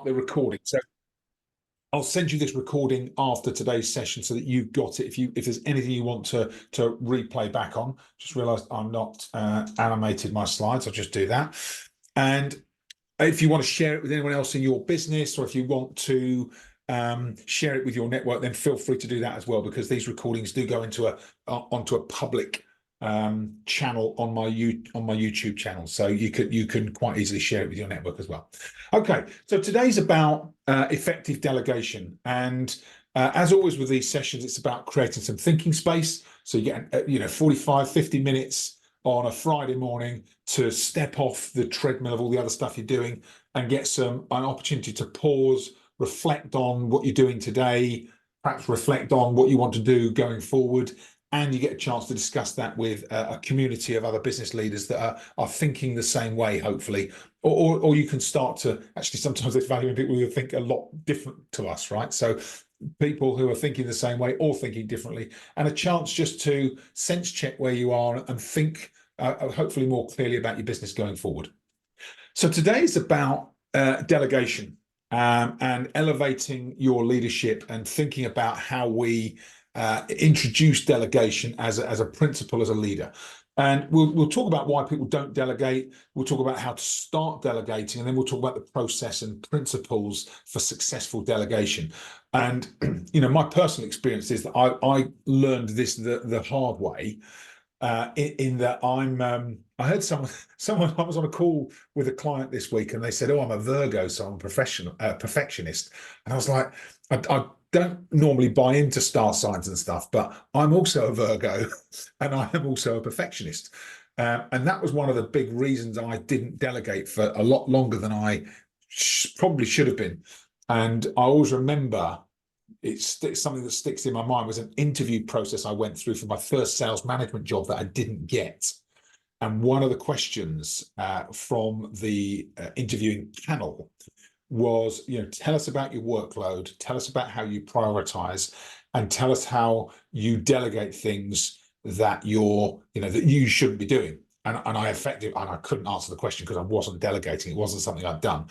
the recording. So I'll send you this recording after today's session so that you've got it. If there's anything you want to replay back on, just realised I'm not animated my slides. I'll just do that. And if you want to share it with anyone else in your business, or if you want to share it with your network, then feel free to do that as well, because these recordings do go into onto a public channel on my YouTube channel, so you can quite easily share it with your network as well. Okay, so today's about effective delegation, and as always with these sessions, it's about creating some thinking space. So you get 45-50 minutes on a Friday morning to step off the treadmill of all the other stuff you're doing and get an opportunity to pause, reflect on what you're doing today, perhaps reflect on what you want to do going forward. And you get a chance to discuss that with a community of other business leaders that are thinking the same way, hopefully. Or you can start to, actually, sometimes there's value in people who think a lot different to us, right? So people who are thinking the same way or thinking differently, and a chance just to sense check where you are and think hopefully more clearly about your business going forward. So today is about delegation and elevating your leadership and thinking about how we introduce delegation as a principle, as a leader. And we'll talk about why people don't delegate. We'll talk about how to start delegating, and then we'll talk about the process and principles for successful delegation. And my personal experience is that I learned this the hard way. In that I heard someone I was on a call with a client this week, and they said, "Oh, I'm a Virgo, so I'm a perfectionist." And I was like, I don't normally buy into star signs and stuff, but I'm also a Virgo and I am also a perfectionist. And that was one of the big reasons I didn't delegate for a lot longer than I probably should have been. And I always remember, it's something that sticks in my mind, was an interview process I went through for my first sales management job that I didn't get. And one of the questions from the interviewing panel was, tell us about your workload, tell us about how you prioritize, and tell us how you delegate things that that you shouldn't be doing. And I couldn't answer the question because I wasn't delegating. It wasn't something I'd done.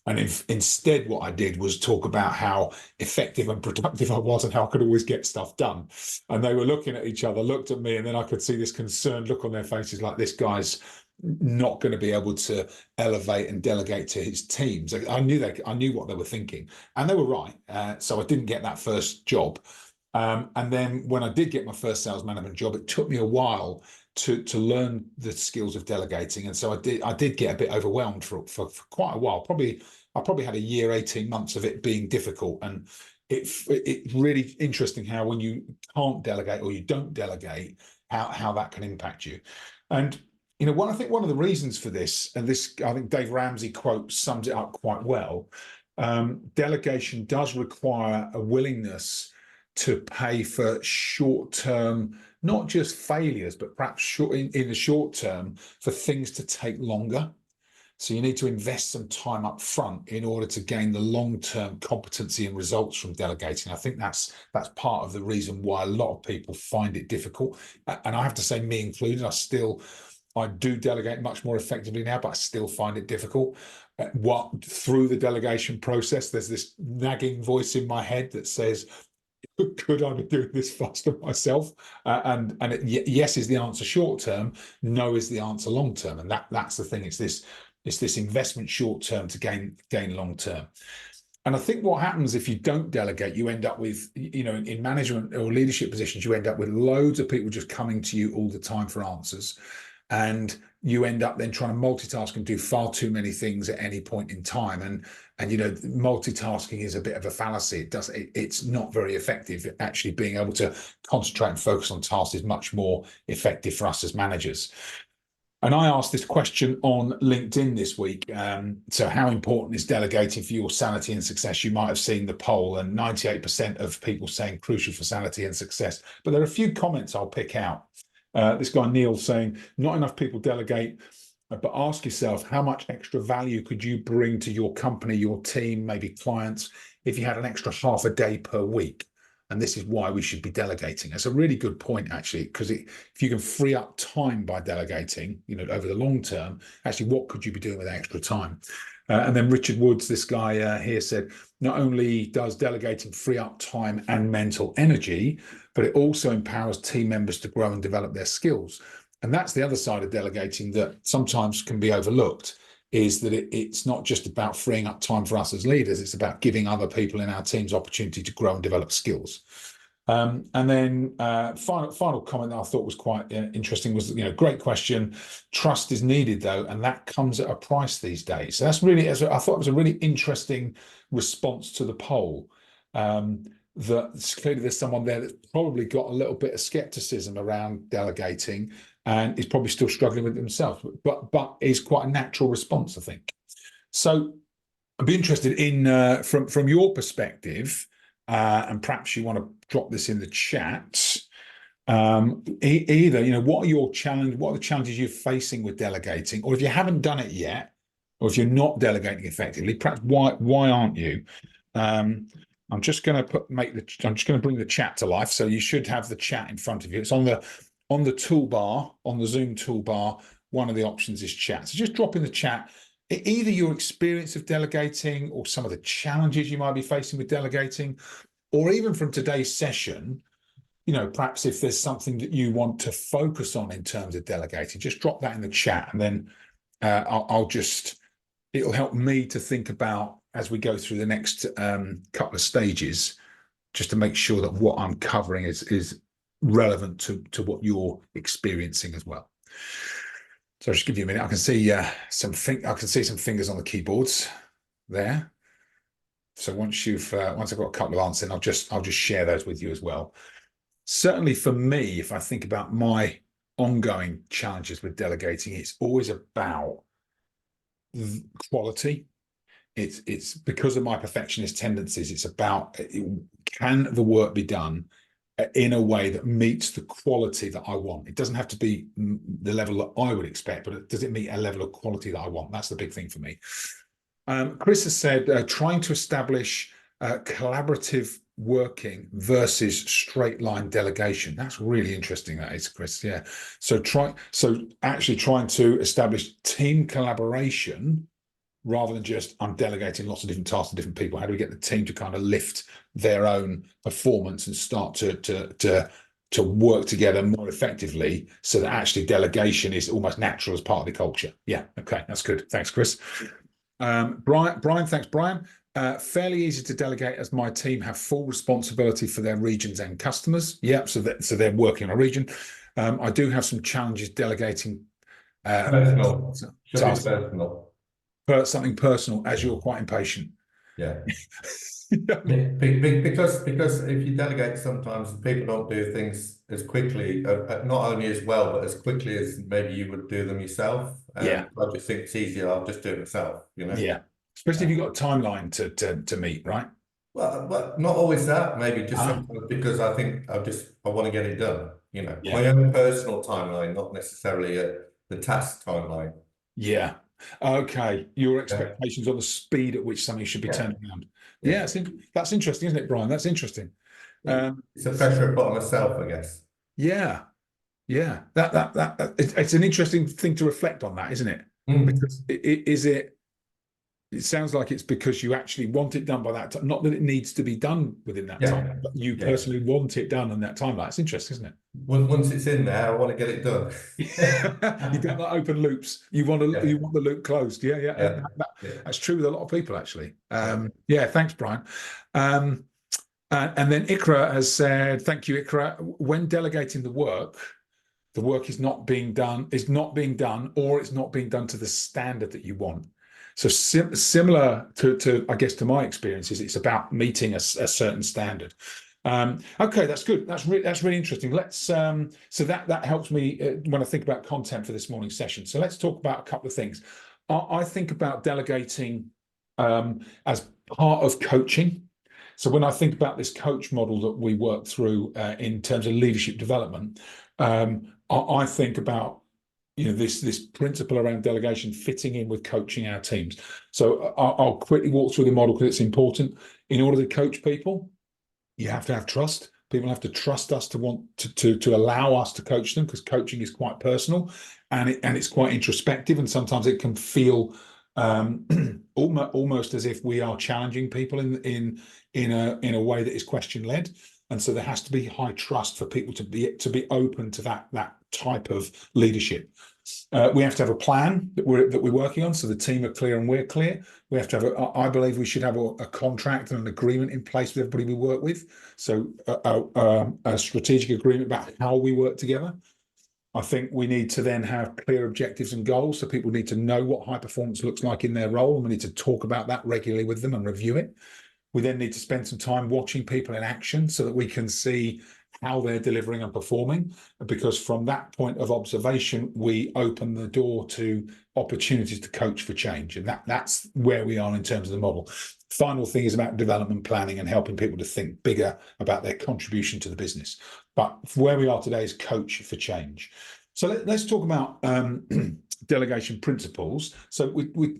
And instead, what I did was talk about how effective and productive I was and how I could always get stuff done. And they were looking at each other, looked at me, and then I could see this concerned look on their faces, like, this guy's not going to be able to elevate and delegate to his teams. I knew what they were thinking, and they were right. So I didn't get that first job. And then when I did get my first sales management job, it took me a while to learn the skills of delegating. And so I did get a bit overwhelmed for quite a while. I probably had a year, 18 months of it being difficult. And it's really interesting how when you can't delegate or you don't delegate, how that can impact you. And I think one of the reasons for this, and this, I think Dave Ramsey quote sums it up quite well, delegation does require a willingness to pay for short-term, not just failures, but perhaps in the short term, for things to take longer. So you need to invest some time up front in order to gain the long-term competency and results from delegating. I think that's part of the reason why a lot of people find it difficult. And I have to say, me included, I do delegate much more effectively now, but I still find it difficult. Through the delegation process, there's this nagging voice in my head that says, could I be doing this faster myself? Yes is the answer short term, no is the answer long term, and that's the thing. It's this investment short term to gain long term. And I think what happens if you don't delegate, you end up with, in management or leadership positions, you end up with loads of people just coming to you all the time for answers. And you end up then trying to multitask and do far too many things at any point in time. And multitasking is a bit of a fallacy. It's not very effective. Actually, being able to concentrate and focus on tasks is much more effective for us as managers. And I asked this question on LinkedIn this week. So how important is delegating for your sanity and success? You might have seen the poll, and 98% of people saying crucial for sanity and success. But there are a few comments I'll pick out. This guy, Neil, saying, not enough people delegate, but ask yourself, how much extra value could you bring to your company, your team, maybe clients, if you had an extra half a day per week? And this is why we should be delegating. That's a really good point, actually, because if you can free up time by delegating, over the long term, actually, what could you be doing with extra time? And then Richard Woods, this guy here, said, not only does delegating free up time and mental energy, but it also empowers team members to grow and develop their skills. And that's the other side of delegating that sometimes can be overlooked, is that it's not just about freeing up time for us as leaders, it's about giving other people in our teams opportunity to grow and develop skills. And then final comment that I thought was quite interesting was, great question. Trust is needed though, and that comes at a price these days. So that's really, I thought it was a really interesting response to the poll. That clearly there's someone there that's probably got a little bit of skepticism around delegating and is probably still struggling with it themselves, but is quite a natural response, I think. So I'd be interested in from your perspective. And perhaps you want to drop this in the chat. Either, what are the challenges you're facing with delegating, or if you haven't done it yet, or if you're not delegating effectively, perhaps why aren't you? I'm just going to bring the chat to life. So you should have the chat in front of you. It's on the toolbar, on the Zoom toolbar. One of the options is chat. So just drop in the chat either your experience of delegating or some of the challenges you might be facing with delegating, or even from today's session, perhaps if there's something that you want to focus on in terms of delegating, just drop that in the chat, and then it'll help me to think about as we go through the next couple of stages, just to make sure that what I'm covering is relevant to what you're experiencing as well. So I'll just give you a minute. I can see some fingers on the keyboards there. So once I've got a couple of answers, I'll just share those with you as well. Certainly for me, if I think about my ongoing challenges with delegating, it's always about quality. It's because of my perfectionist tendencies. It's about, can the work be done in a way that meets the quality that I want? It doesn't have to be the level that I would expect, but does it meet a level of quality that I want? That's the big thing for me. Chris has said, trying to establish collaborative working versus straight line delegation. That's really interesting, that is, Chris. Yeah. So actually trying to establish team collaboration rather than just I'm delegating lots of different tasks to different people. How do we get the team to kind of lift their own performance and start to work together more effectively, so that actually delegation is almost natural as part of the culture? Yeah, okay, that's good. Thanks, Chris. Brian, thanks, Brian. Fairly easy to delegate as my team have full responsibility for their regions and customers. Yeah, so they're working on a region. I do have some challenges delegating personal. Should be personal. Something personal, as you're quite impatient. Yeah. Because if you delegate, sometimes people don't do things as quickly, not only as well, but as quickly as maybe you would do them yourself. Yeah. I just think it's easier. I'll just do it myself. Yeah. Especially if you've got a timeline to meet, right? Well, not always that. Maybe just sometimes because I think I want to get it done. Yeah. My own personal timeline, not necessarily the task timeline. Yeah. Okay. Your expectations on the speed at which something should be turned around. Yeah, that's interesting, isn't it, Brian? That's interesting. It's a pressure I put on myself, I guess. Yeah. Yeah. It's an interesting thing to reflect on, that, isn't it? Because it sounds like it's because you actually want it done by that time. Not that it needs to be done within that time, but you personally want it done in that time. That's interesting, isn't it? Once it's in there, I want to get it done. You don't like open loops. You want the loop closed. Yeah. That's true with a lot of people, actually. Thanks, Brian. And then Ikra has said, thank you, Ikra. When delegating the work is not being done, or it's not being done to the standard that you want. So similar to I guess to my experiences, it's about meeting a certain standard. Okay, that's good. That's really interesting. Let's so that helps me when I think about content for this morning's session. So let's talk about a couple of things. I think about delegating as part of coaching. So when I think about this coach model that we work through in terms of leadership development, I think about this principle around delegation fitting in with coaching our teams. So I'll quickly walk through the model because it's important. In order to coach people, you have to have trust. People have to trust us to want to allow us to coach them, because coaching is quite personal and it's quite introspective, and sometimes it can feel almost as if we are challenging people in a way that is question led. And so there has to be high trust for people to be open to that type of leadership. We have to have a plan that we're working on, so the team are clear and we're clear. We have to have I believe we should have a contract and an agreement in place with everybody we work with. So a strategic agreement about how we work together. I think we need to then have clear objectives and goals, so people need to know what high performance looks like in their role, and we need to talk about that regularly with them and review it. We then need to spend some time watching people in action so that we can see how they're delivering and performing, because from that point of observation, we open the door to opportunities to coach for change. And that's where we are in terms of the model. Final thing is about development planning and helping people to think bigger about their contribution to the business. But where we are today is coach for change. So let's talk about delegation principles. So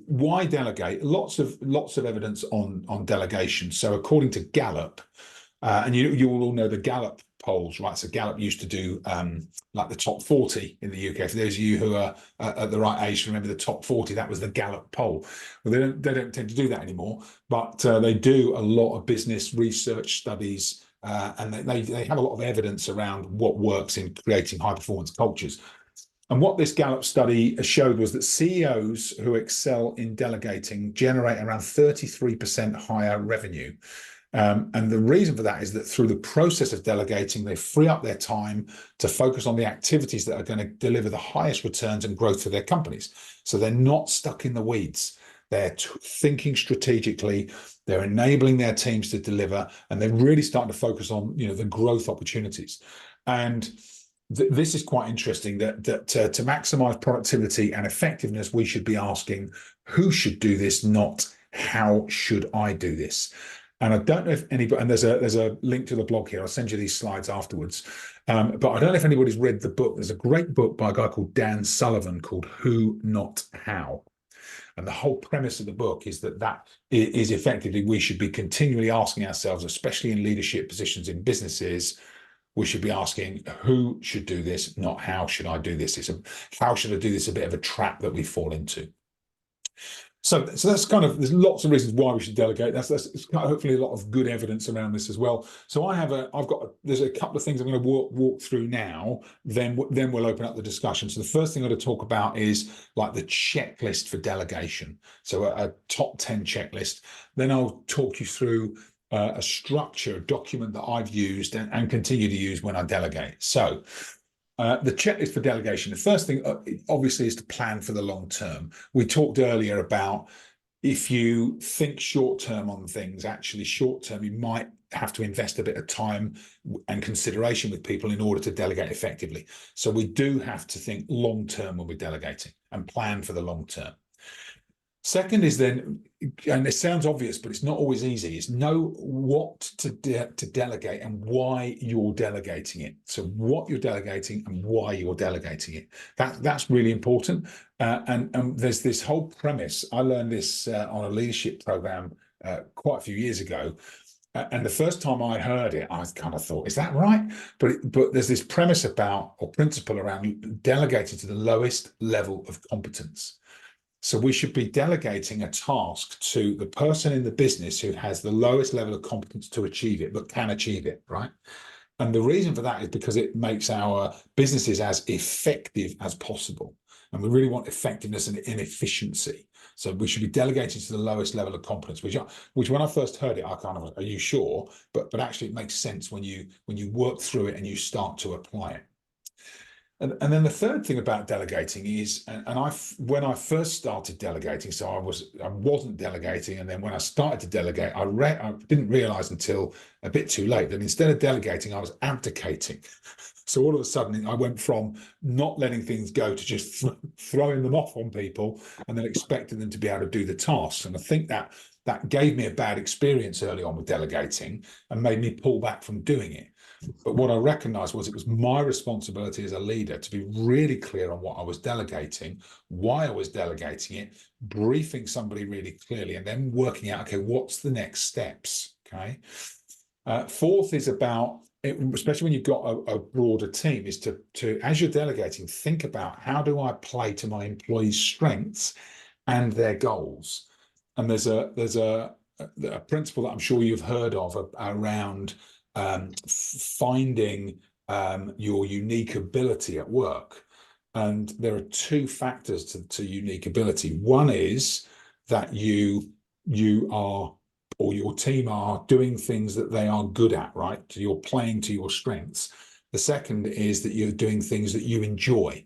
why delegate? Lots of evidence on delegation. So according to Gallup, and you will all know the Gallup polls, right? So Gallup used to do like the top 40 in the UK. For those of you who are at the right age to remember the top 40, that was the Gallup poll. Well, they don't tend to do that anymore, but they do a lot of business research studies, and they have a lot of evidence around what works in creating high performance cultures. And what this Gallup study showed was that CEOs who excel in delegating generate around 33% higher revenue. And the reason for that is that through the process of delegating, they free up their time to focus on the activities that are going to deliver the highest returns and growth for their companies. So they're not stuck in the weeds. They're thinking strategically, they're enabling their teams to deliver, and they're really starting to focus on, the growth opportunities. And this is quite interesting that to maximize productivity and effectiveness, we should be asking who should do this, not how should I do this. And I don't know if anybody, and there's a link to the blog here. I'll send you these slides afterwards. But I don't know if anybody's read the book. There's a great book by a guy called Dan Sullivan called Who, Not How. And the whole premise of the book is that is effectively we should be continually asking ourselves, especially in leadership positions in businesses, we should be asking who should do this, not how should I do this. How should I do this? A bit of a trap that we fall into. So that's kind of, there's lots of reasons why we should delegate. That's hopefully a lot of good evidence around this as well. So there's a couple of things I'm going to walk through now, then we'll open up the discussion. So the first thing I'm going to talk about is like the checklist for delegation. So a top 10 checklist. Then I'll talk you through a structure, a document that I've used and continue to use when I delegate. So the checklist for delegation, the first thing obviously is to plan for the long term. We talked earlier about if you think short term on things, actually short term, you might have to invest a bit of time and consideration with people in order to delegate effectively. So we do have to think long term when we're delegating and plan for the long term. Second is then, and it sounds obvious, but it's not always easy, is know what to delegate and why you're delegating it. So what you're delegating and why you're delegating it. That's really important. And there's this whole premise. I learned this on a leadership program quite a few years ago. And the first time I heard it, I kind of thought, is that right? But there's this premise about, or principle around delegating to the lowest level of competence. So we should be delegating a task to the person in the business who has the lowest level of competence to achieve it, but can achieve it, right? And the reason for that is because it makes our businesses as effective as possible. And we really want effectiveness and efficiency. So we should be delegating to the lowest level of competence, which when I first heard it, I kind of, are you sure? But actually it makes sense when you work through it and you start to apply it. And then the third thing about delegating is, when I first started delegating, so I wasn't delegating, and then when I started to delegate, I didn't realize until a bit too late that instead of delegating, I was abdicating. So all of a sudden, I went from not letting things go to just throwing them off on people and then expecting them to be able to do the tasks. And I think that gave me a bad experience early on with delegating and made me pull back from doing it. But what I recognized was it was my responsibility as a leader to be really clear on what I was delegating, why I was delegating it, briefing somebody really clearly, and then working out, okay, what's the next steps? Okay. Fourth is about, especially when you've got a broader team, is to as you're delegating, think about how do I play to my employees' strengths and their goals. And there's a principle that I'm sure you've heard of around finding your unique ability at work. And there are two factors to unique ability. One is that you are, or your team are, doing things that they are good at, right? So you're playing to your strengths. The second is that you're doing things that you enjoy.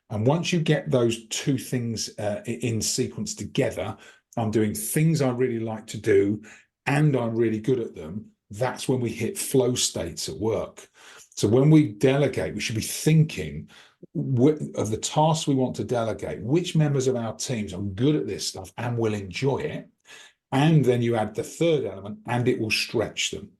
And once you get those two things in sequence together, I'm doing things I really like to do and I'm really good at them, that's when we hit flow states at work. So when we delegate, we should be thinking of the tasks we want to delegate, which members of our teams are good at this stuff and will enjoy it. And then you add the third element, and it will stretch them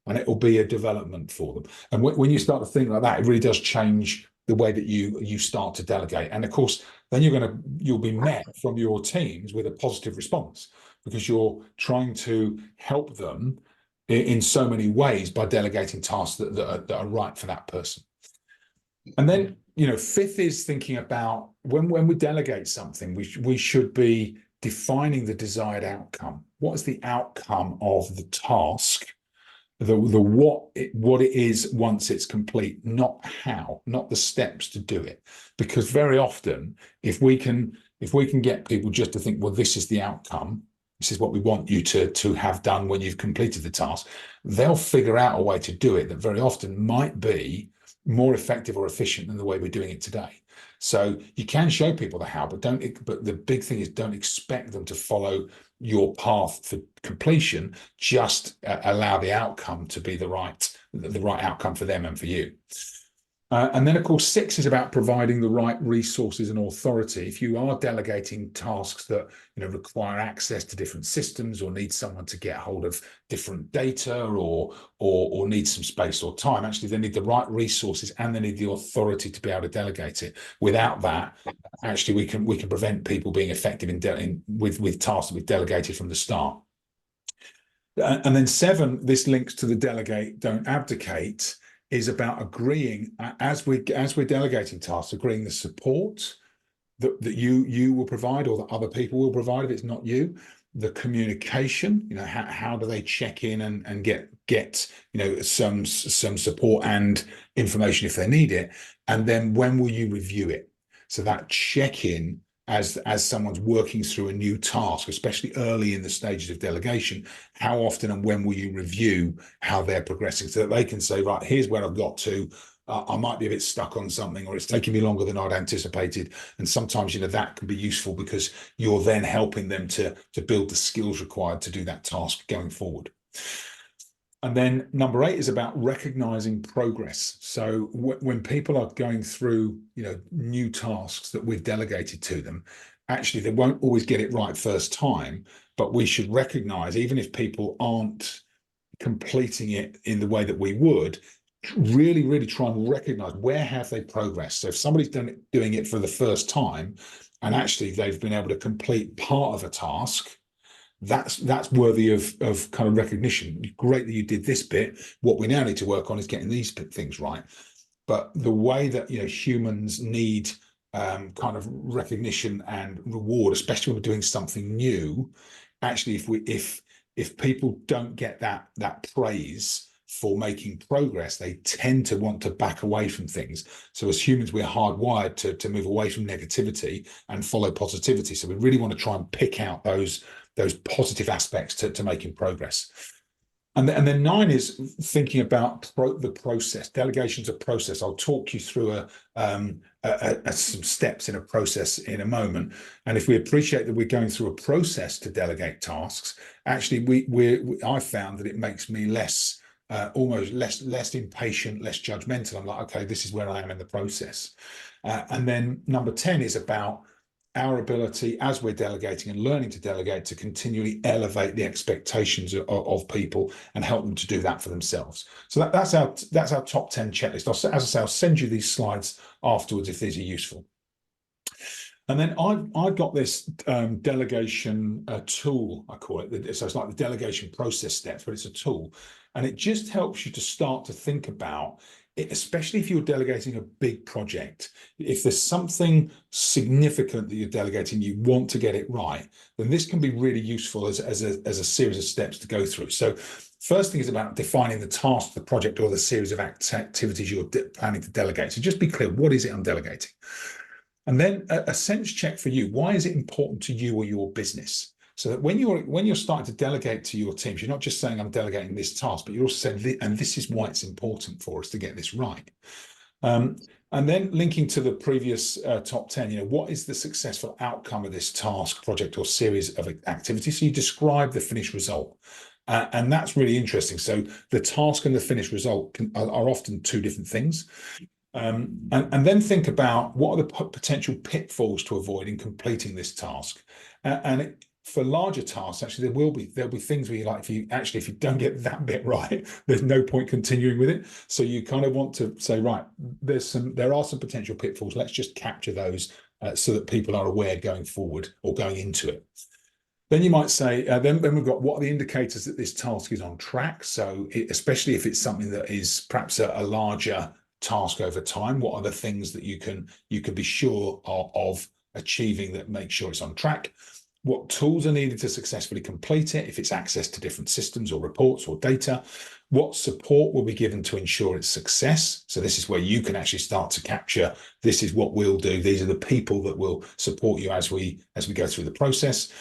and it will be a development for them. And when you start to think like that, it really does change the way that you start to delegate. And of course, then you'll be met from your teams with a positive response, because you're trying to help them in so many ways by delegating tasks that are right for that person. And then, fifth is thinking about when we delegate something, we should be defining the desired outcome. What is the outcome of the task? The what it is once it's complete, not how, not the steps to do it. Because very often, if we can get people just to think, well, this is the outcome, this is what we want you to have done when you've completed the task, they'll figure out a way to do it that very often might be more effective or efficient than the way we're doing it today. So you can show people the how, but the big thing is, don't expect them to follow your path for completion. Just allow the outcome to be the right outcome for them and for you. And then, of course, 6 is about providing the right resources and authority. If you are delegating tasks that require access to different systems, or need someone to get hold of different data, or need some space or time, actually they need the right resources and they need the authority to be able to delegate it. Without that, actually we can prevent people being effective with tasks that we've delegated from the start. And then 7, this links to the delegate, don't abdicate, is about agreeing as we're delegating tasks, agreeing the support that you will provide, or that other people will provide if it's not you, the communication, how do they check in and get some support and information if they need it, and then when will you review it? So that check-in as someone's working through a new task, especially early in the stages of delegation, how often and when will you review how they're progressing, so that they can say, right, here's where I've got to. I might be a bit stuck on something, or it's taking me longer than I'd anticipated. And sometimes, that can be useful, because you're then helping them to build the skills required to do that task going forward. And then number 8 is about recognizing progress. So when people are going through, new tasks that we've delegated to them, actually they won't always get it right first time, but we should recognize, even if people aren't completing it in the way that we would, really, really try and recognize where have they progressed. So if somebody's doing it for the first time, and actually they've been able to complete part of a task, that's worthy of kind of recognition. Great that you did this bit. What we now need to work on is getting these things right. But the way that humans need kind of recognition and reward, especially when we're doing something new, actually, if people don't get that praise for making progress, they tend to want to back away from things. So as humans, we're hardwired to move away from negativity and follow positivity. So we really want to try and pick out those positive aspects to making progress. And then 9 is thinking about the process. Delegation's a process. I'll talk you through some steps in a process in a moment. And if we appreciate that we're going through a process to delegate tasks, actually I found that it makes me almost less impatient, less judgmental. I'm like, okay, this is where I am in the process. And then number 10 is about our ability, as we're delegating and learning to delegate, to continually elevate the expectations of people and help them to do that for themselves. So that's our top 10 checklist. As I say, I'll send you these slides afterwards if these are useful. And then I've got this delegation tool, I call it. So it's like the delegation process steps, but it's a tool. And it just helps you to start to think about, especially if you're delegating a big project, if there's something significant that you're delegating, you want to get it right, then this can be really useful as a series of steps to go through. So first thing is about defining the task, the project, or the series of activities you're planning to delegate. So just be clear, what is it I'm delegating? And then a sense check for you. Why is it important to you or your business? So that when you're starting to delegate to your teams, you're not just saying I'm delegating this task, but you're also saying, and this is why it's important for us to get this right. And then linking to the previous top 10, what is the successful outcome of this task, project, or series of activities? So you describe the finished result. And that's really interesting. So the task and the finished result are often two different things. And then think about what are the potential pitfalls to avoid in completing this task. For larger tasks, actually, there'll be things where you like, if you don't get that bit right, there's no point continuing with it. So you kind of want to say, right, there are some potential pitfalls. Let's just capture those so that people are aware going forward or going into it. Then you might say, then we've got what are the indicators that this task is on track. So especially if it's something that is perhaps a larger task over time, what are the things that you can be sure of achieving that make sure it's on track? What tools are needed to successfully complete it, if it's access to different systems or reports or data? What support will be given to ensure its success? So this is where you can actually start to capture, this is what we'll do. These are the people that will support you as we go through the process.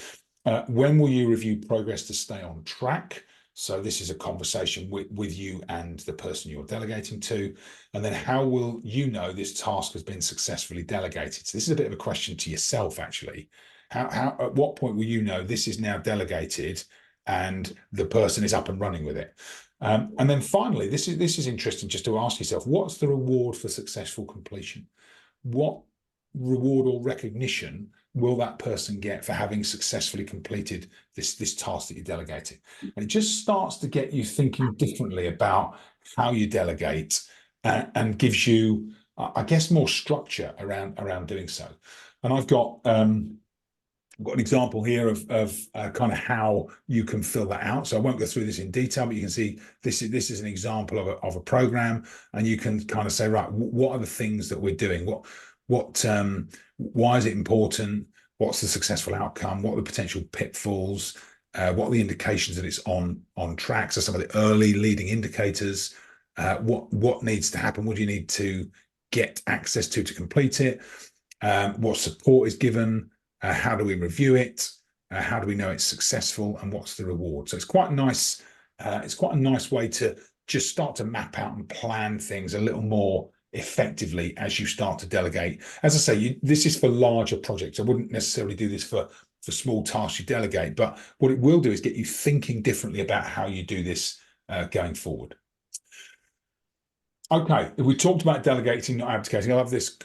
When will you review progress to stay on track? So this is a conversation with you and the person you're delegating to. And then how will you know this task has been successfully delegated? So this is a bit of a question to yourself, actually. At what point will you know this is now delegated and the person is up and running with it? And then finally, this is interesting just to ask yourself, what's the reward for successful completion? What reward or recognition will that person get for having successfully completed this task that you're delegating? And it just starts to get you thinking differently about how you delegate and gives you, I guess, more structure around doing so. And I've got an example here of kind of how you can fill that out. So I won't go through this in detail, but you can see this is an example of a program, and you can kind of say, right, what are the things that we're doing? Why is it important? What's the successful outcome? What are the potential pitfalls? What are the indications that it's on track? So some of the early leading indicators. What needs to happen? What do you need to get access to complete it? What support is given? How do we review it? How do we know it's successful? And what's the reward? So it's quite nice. It's quite a nice way to just start to map out and plan things a little more effectively as you start to delegate. As I say, this is for larger projects. I wouldn't necessarily do this for small tasks you delegate, but what it will do is get you thinking differently about how you do this going forward. Okay, we talked about delegating, not abdicating. I love this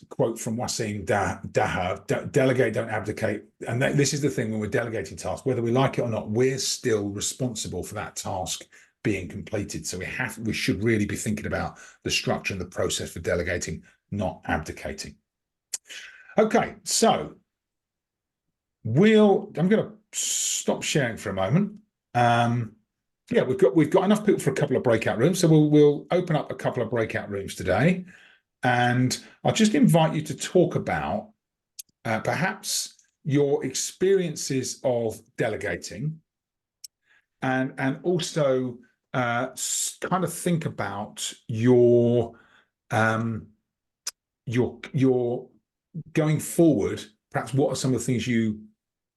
quote from Wasim Daha: "Delegate, don't abdicate." And this is the thing when we're delegating tasks, whether we like it or not, we're still responsible for that task being completed. So we should really be thinking about the structure and the process for delegating, not abdicating. Okay, so I'm going to stop sharing for a moment. Yeah, we've got enough people for a couple of breakout rooms, so we'll open up a couple of breakout rooms today, and I'll just invite you to talk about perhaps your experiences of delegating, and also kind of think about your going forward. Perhaps what are some of the things you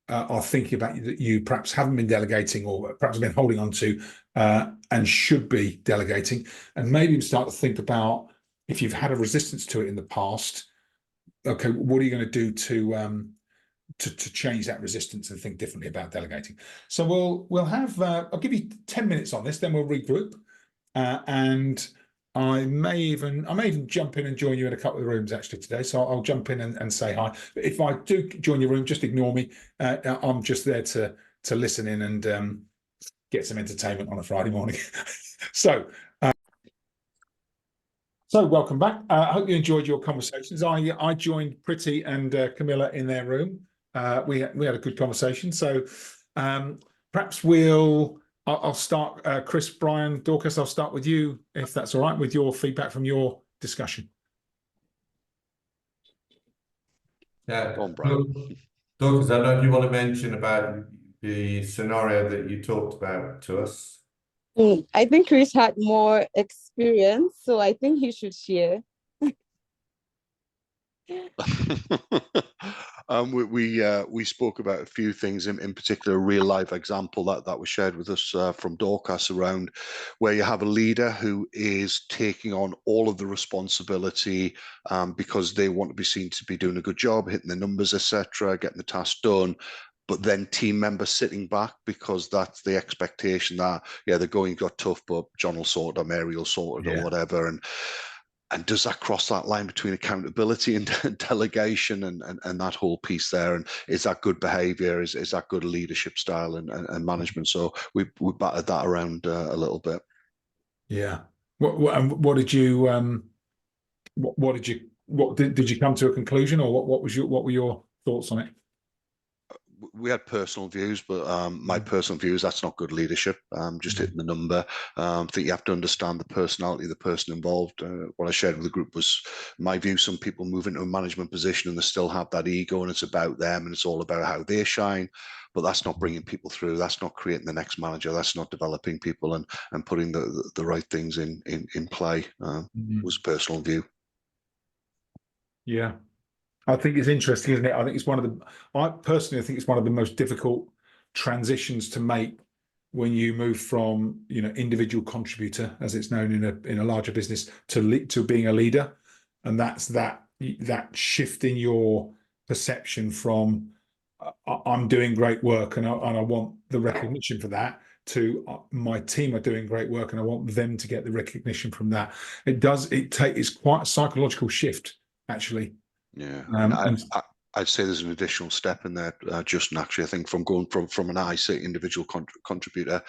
are thinking about that you perhaps haven't been delegating, or perhaps have been holding on to and should be delegating, and maybe start to think about if you've had a resistance to it in the past. Okay, what are you going to do to change that resistance and think differently about delegating? So we'll have I'll give you 10 minutes on this, then we'll regroup, and I may even jump in and join you in a couple of rooms actually today. So I'll jump in and say hi. But if I do join your room, just ignore me. I'm just there to listen in and get some entertainment on a Friday morning. So welcome back. I hope you enjoyed your conversations. I joined Pretty and Camilla in their room. We had a good conversation. So perhaps we'll I'll start, Chris, Brian, Dorcas, I'll start with you, if that's all right, with your feedback from your discussion. Yeah. Go on, Brian. Dorcas, I don't know if you want to mention about the scenario that you talked about to us. I think Chris had more experience, so I think he should share. We spoke about a few things, in particular a real life example that was shared with us from Dorcas, around where you have a leader who is taking on all of the responsibility because they want to be seen to be doing a good job, hitting the numbers, etc., getting the task done. But then team members sitting back because that's the expectation that, yeah, the going got tough, but John will sort it, or Mary will sort it, or whatever. And does that cross that line between accountability and delegation and that whole piece there? And is that good behavior? Is that good leadership style and management? So we battered that around a little bit. Yeah. What did you did you come to a conclusion, or what were your thoughts on it? We had personal views, but my personal view is that's not good leadership. Just hitting the number. I think you have to understand the personality of the person involved. What I shared with the group was my view. Some people move into a management position and they still have that ego, and it's about them, and it's all about how they shine. But that's not bringing people through. That's not creating the next manager. That's not developing people and putting the right things in play. Was a personal view. Yeah. I think it's interesting, isn't it? I think it's I personally think it's one of the most difficult transitions to make when you move from, individual contributor, as it's known in a larger business, to being a leader. And that's that shift in your perception from I'm doing great work and I want the recognition for that, to my team are doing great work and I want them to get the recognition from that. It's quite a psychological shift, actually. Yeah, and I'd say there's an additional step in there, just naturally. I think from going from an IC individual contributor,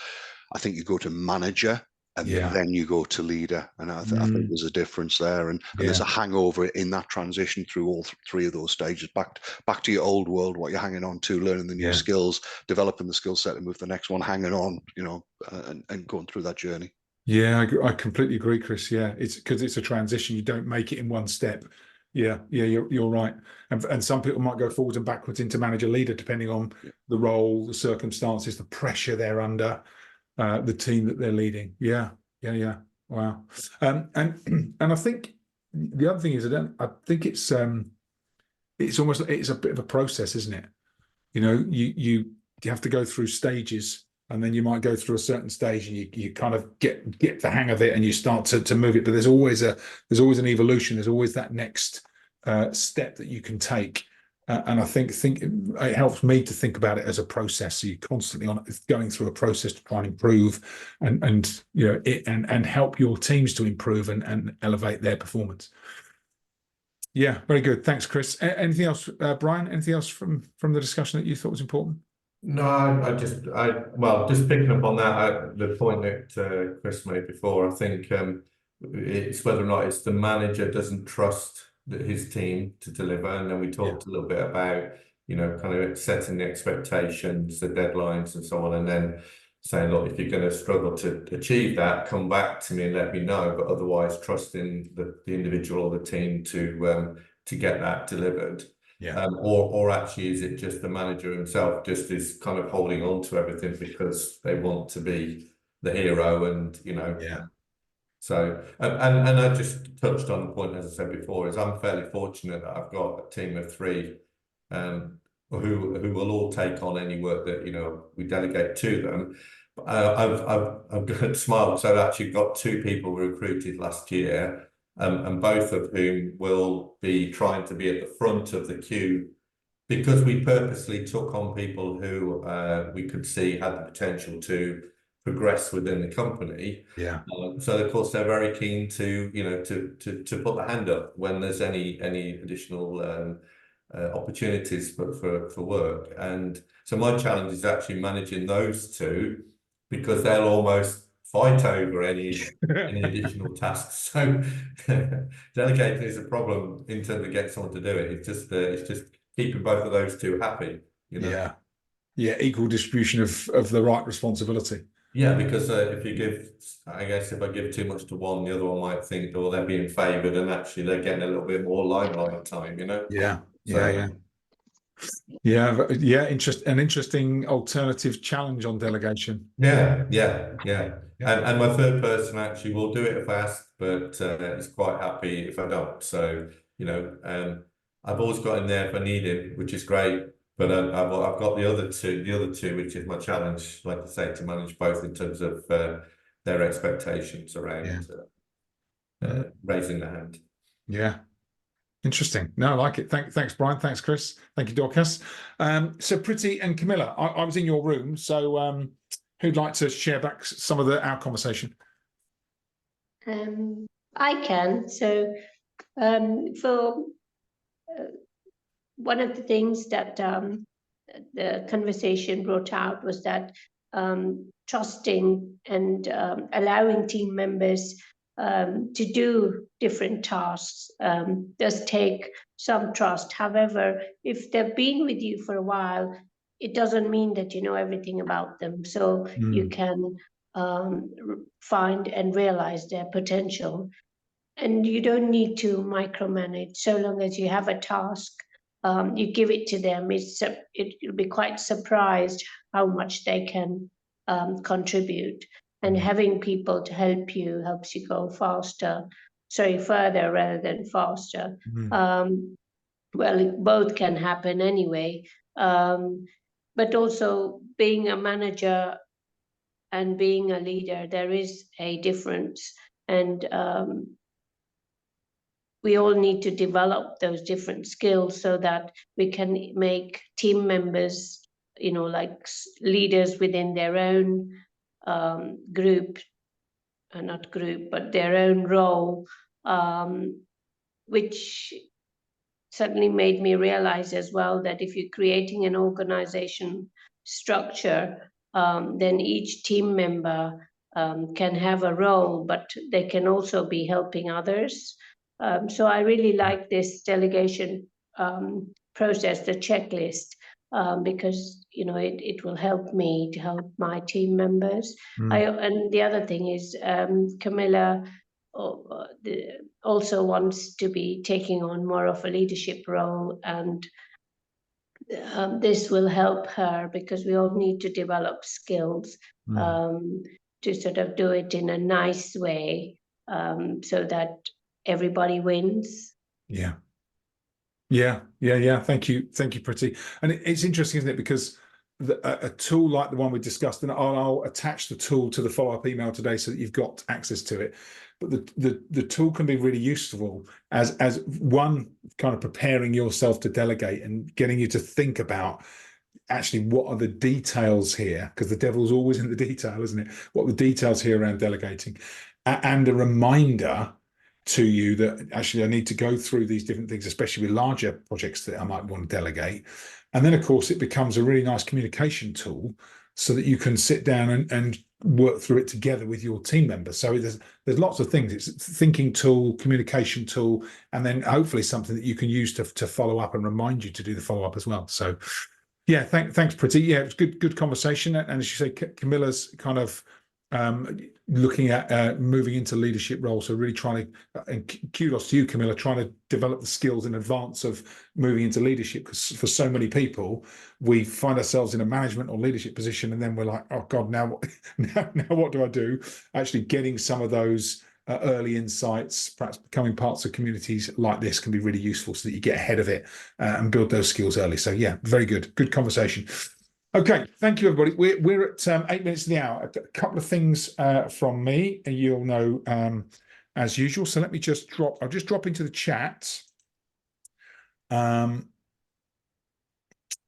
I think you go to manager, and then you go to leader, and I think there's a difference there, and there's a hangover in that transition through all three of those stages. Back to your old world, what you're hanging on to, learning the new skills, developing the skill set, and move to the next one, hanging on, and going through that journey. Yeah, I completely agree, Chris. Yeah, it's because it's a transition. You don't make it in one step. Yeah, you're right. And some people might go forwards and backwards into manager leader, depending on the role, the circumstances, the pressure they're under, the team that they're leading. Yeah. Wow. And I think the other thing is, I think it's a bit of a process, isn't it? You have to go through stages, and then you might go through a certain stage and you kind of get the hang of it and you start to move it. But there's always an evolution. There's always that next step that you can take. And I think it helps me to think about it as a process. So you're constantly going through a process to try and improve and help your teams to improve and elevate their performance. Yeah, very good. Thanks, Chris. Anything else, Brian? Anything else from the discussion that you thought was important? No, just picking up on that, the point that Chris made before. I think it's whether or not it's the manager doesn't trust his team to deliver, and then we talked a little bit about kind of setting the expectations, the deadlines, and so on, and then saying, look, if you're going to struggle to achieve that, come back to me and let me know. But otherwise, trusting the individual or the team to get that delivered. Yeah. Or actually, is it just the manager himself just is kind of holding on to everything because they want to be the hero, and So and I just touched on the point, as I said before, is I'm fairly fortunate that I've got a team of 3 who will all take on any work that we delegate to them. I've got smart, so I've actually got 2 people recruited last year. And both of whom will be trying to be at the front of the queue, because we purposely took on people who we could see had the potential to progress within the company. Yeah. So of course they're very keen to to put the hand up when there's any additional opportunities for work. And so my challenge is actually managing those 2, because they'll almost fight over any additional tasks. So delegating is a problem in terms of getting someone to do it. It's just keeping both of those 2 happy. Yeah, equal distribution of the right responsibility. Yeah, because if you give, I guess if I give too much to one, the other one might think, oh, they're being favoured, and actually they're getting a little bit more limelight time, you know? Yeah, So, yeah. An interesting alternative challenge on delegation. yeah. Yeah. And my third person actually will do it if asked, but is quite happy if I don't. So, I've always got him there if I need him, which is great. But I've got the other two, which is my challenge, like I say, to manage both in terms of their expectations around raising the hand. Yeah. Interesting. No, I like it. Thanks, Brian. Thanks, Chris. Thank you, Dorcas. So Pretty and Camilla, I was in your room. So who'd like to share back some of our conversation? I can. So for one of the things that the conversation brought out was that trusting and allowing team members to do different tasks does take some trust. However, if they've been with you for a while, it doesn't mean that you know everything about them. So you can find and realize their potential. And you don't need to micromanage so long as you have a task. You give it to them. You'll be quite surprised how much they can contribute. And having people to help you helps you go further rather than faster. Well, both can happen anyway. But also being a manager and being a leader, there is a difference. And we all need to develop those different skills so that we can make team members, like leaders within their own group, not group, but their own role, which certainly made me realize as well that if you're creating an organization structure, then each team member can have a role, but they can also be helping others. So I really like this delegation process, the checklist, because it will help me to help my team members. And the other thing is Camilla also wants to be taking on more of a leadership role, and this will help her because we all need to develop skills to sort of do it in a nice way so that everybody wins. Yeah. Thank you, Pretty. And it's interesting, isn't it? Because a tool like the one we discussed, and I'll attach the tool to the follow-up email today so that you've got access to it. But the tool can be really useful as one, kind of preparing yourself to delegate and getting you to think about actually what are the details here, because the devil's always in the detail, isn't it? What are the details here around delegating, and a reminder to you that actually I need to go through these different things, especially with larger projects that I might want to delegate. And then, of course, it becomes a really nice communication tool so that you can sit down and work through it together with your team members. So there's lots of things. It's a thinking tool, communication tool, and then hopefully something that you can use to follow up and remind you to do the follow-up as well. So yeah, thanks, Pretty. Yeah, it's good conversation. And as you say, Camilla's kind of looking at moving into leadership roles. So really trying to, and kudos to you, Camilla, trying to develop the skills in advance of moving into leadership, because for so many people, we find ourselves in a management or leadership position, and then we're like, oh God, now what do I do? Actually getting some of those early insights, perhaps becoming parts of communities like this, can be really useful so that you get ahead of it and build those skills early. So yeah, very good conversation. Okay, thank you, everybody. We're at 8 minutes to the hour. A couple of things from me, and you'll know as usual. So let me just drop. I'll just drop into the chat.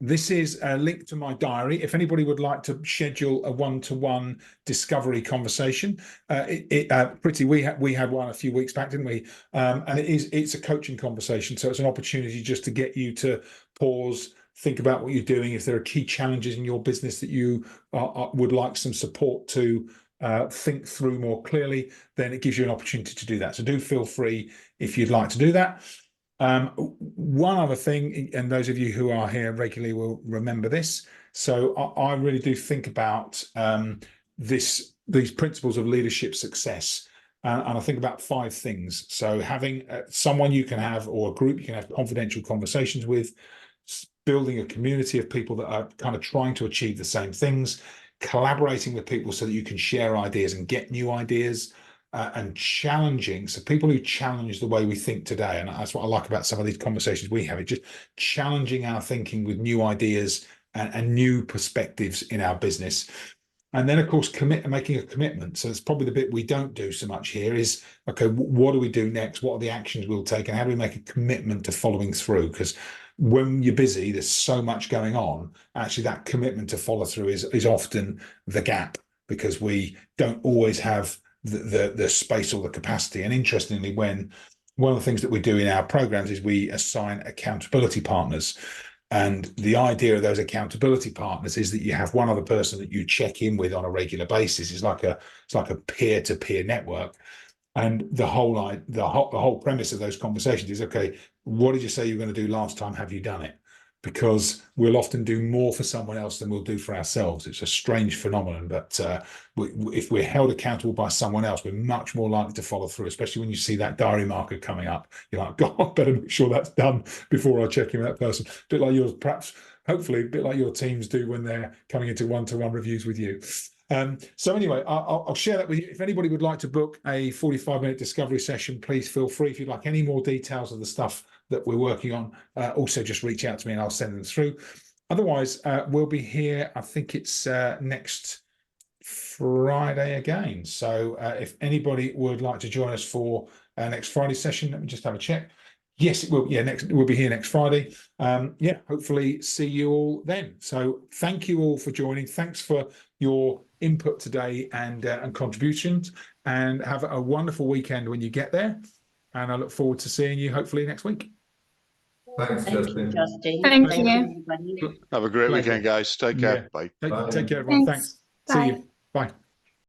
This is a link to my diary. If anybody would like to schedule a one-to-one discovery conversation, Pretty, we had one a few weeks back, didn't we? And it's a coaching conversation, so it's an opportunity just to get you to pause, think about what you're doing. If there are key challenges in your business that you would like some support to think through more clearly, then it gives you an opportunity to do that. So do feel free if you'd like to do that. One other thing, and those of you who are here regularly will remember this. So I really do think about these principles of leadership success. And I think about 5 things. So having someone you can have, or a group you can have confidential conversations with, building a community of people that are kind of trying to achieve the same things, collaborating with people so that you can share ideas and get new ideas, and challenging. So people who challenge the way we think today, and that's what I like about some of these conversations we have, it's just challenging our thinking with new ideas and new perspectives in our business. And then, of course, making a commitment. So it's probably the bit we don't do so much here is, okay, what do we do next? What are the actions we'll take? And how do we make a commitment to following through? Because when you're busy, there's so much going on. Actually, that commitment to follow through is often the gap, because we don't always have the space or the capacity. And interestingly, one of the things that we do in our programs is we assign accountability partners. And the idea of those accountability partners is that you have one other person that you check in with on a regular basis. It's like a peer-to-peer network. And the whole premise of those conversations is, okay, what did you say you were going to do last time? Have you done it? Because we'll often do more for someone else than we'll do for ourselves. It's a strange phenomenon, but if we're held accountable by someone else, we're much more likely to follow through, especially when you see that diary marker coming up. You're like, God, I better make sure that's done before I check in with that person. A bit like yours, perhaps, hopefully, a bit like your teams do when they're coming into one-to-one reviews with you. So anyway, I'll share that with you. If anybody would like to book a 45-minute discovery session, please feel free. If you'd like any more details of the stuff that we're working on, also just reach out to me and I'll send them through. Otherwise, we'll be here, I think it's next Friday again. So if anybody would like to join us for next Friday session, let me just have a check. Yes, it will. Yeah, we'll be here next Friday. Yeah, hopefully see you all then. So thank you all for joining. Thanks for your input today and contributions, and have a wonderful weekend when you get there. And I look forward to seeing you hopefully next week. Thanks, Thank Justin. you, Justin. Thank Thank you. everybody. Have a great Pleasure. weekend, guys. Take care. Yeah. Bye. Take care, everyone. Thanks. See Bye. you. Bye.